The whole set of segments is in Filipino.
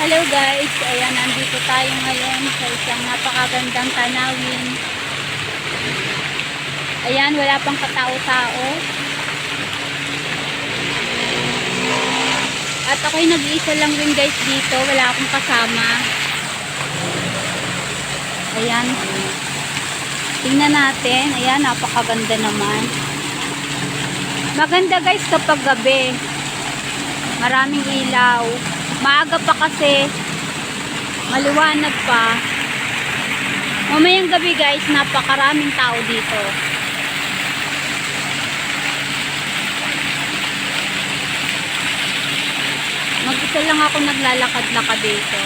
Hello guys, ayan, nandito tayo ngayon sa isang napakagandang tanawin. Ayan, wala pang katao-tao. At ako'y nag-iisa lang rin guys dito, wala akong kasama. Ayan, tingnan natin. Ayan, napakaganda naman. Maganda guys kapag gabi. Maraming ilaw. Maaga pa kasi, maliwanag pa. Mamayang gabi guys, napakaraming tao dito. Mag-isa lang ako naglalakad-lakad dito.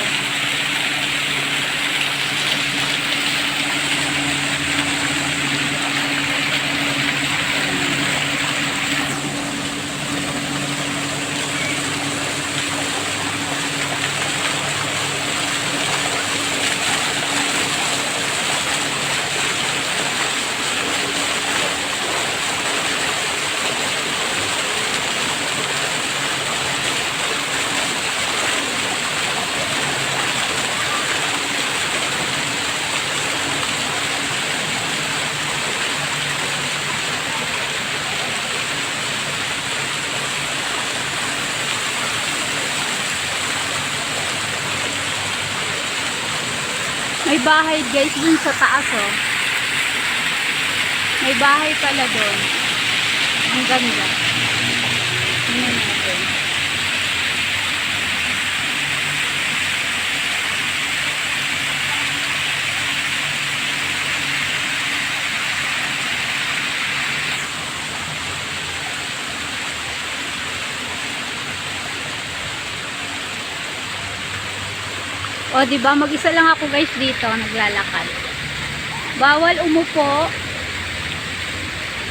May bahay guys dun sa taas oh. May bahay pala doon. Ang ganda. Tingnan natin. O, diba? Mag-isa lang ako guys dito, naglalakad. Bawal umupo,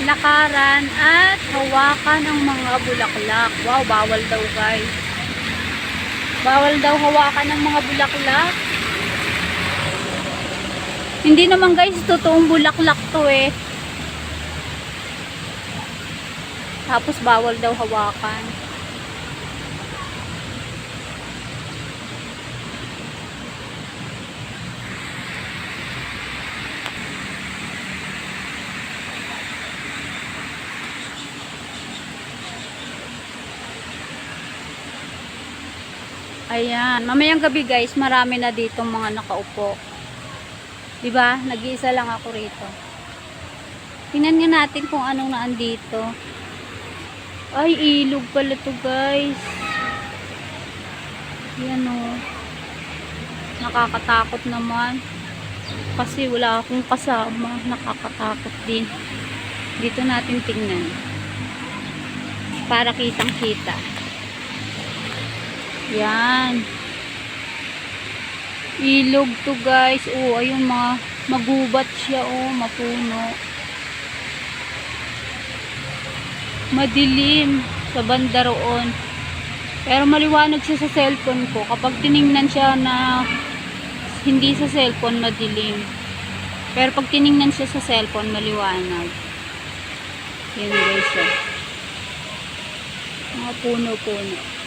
lakaran, at hawakan ang mga bulaklak. Wow, bawal daw guys. Bawal daw hawakan ang mga bulaklak. Hindi naman guys, totoong bulaklak to eh. Tapos bawal daw hawakan. Ayan, mamayang gabi guys, marami na dito mga nakaupo. Diba? Nag-iisa lang ako rito. Tingnan nga natin kung anong naandito. Ay, ilog pala to guys. Yan o. Nakakatakot naman. Kasi wala akong kasama. Nakakatakot din. Dito natin tingnan. Para kitang kita. Yan. Ilog to guys. Oh, ayun magubat siya oh, mapuno. Madilim sa banda roon. Pero maliwanag siya sa cellphone ko. Kapag tiningnan siya na hindi sa cellphone, madilim. Pero pag tiningnan siya sa cellphone, maliwanag. Yan guys oh. Mga puno-puno.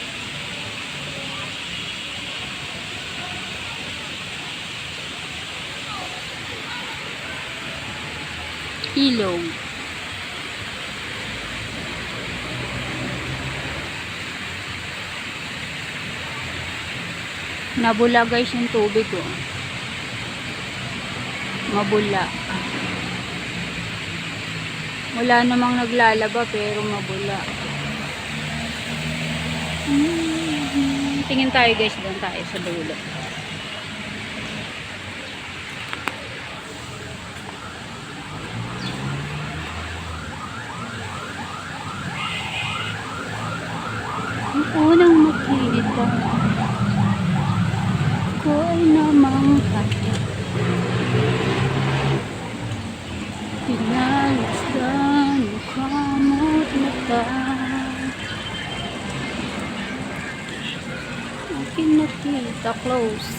Ilog. Nabula guys yung tubig oh. Mabula. Wala namang naglalaba pero mabula. Tingin tayo guys, doon tayo sa dulo. Unang makita ko ay namangha, pinalasdan mukha mo't mata, aking nakita. Close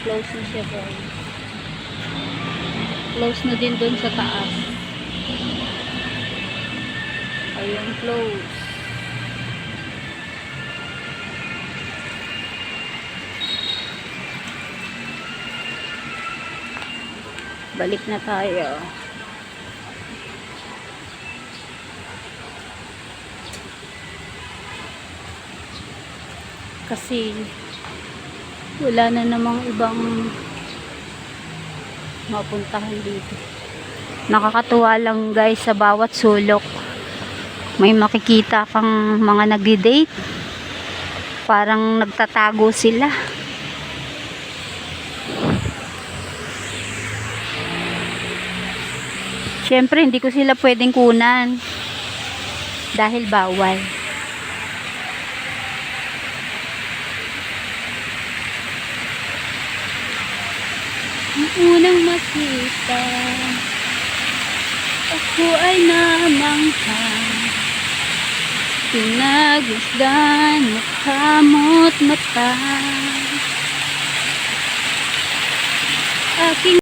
na siya guys. Close na din dun sa taas. Ayun, close. Balik na tayo. Kasi wala na namang ibang mapuntahan dito. Nakakatuwa lang guys, sa bawat sulok may makikita kang mga nagdi-date. Parang nagtatago sila. Siyempre hindi ko sila pwedeng kunan dahil bawal. Ang unang makita, ako ay namangha. Pinagmasdan mukha mo't mata. Aking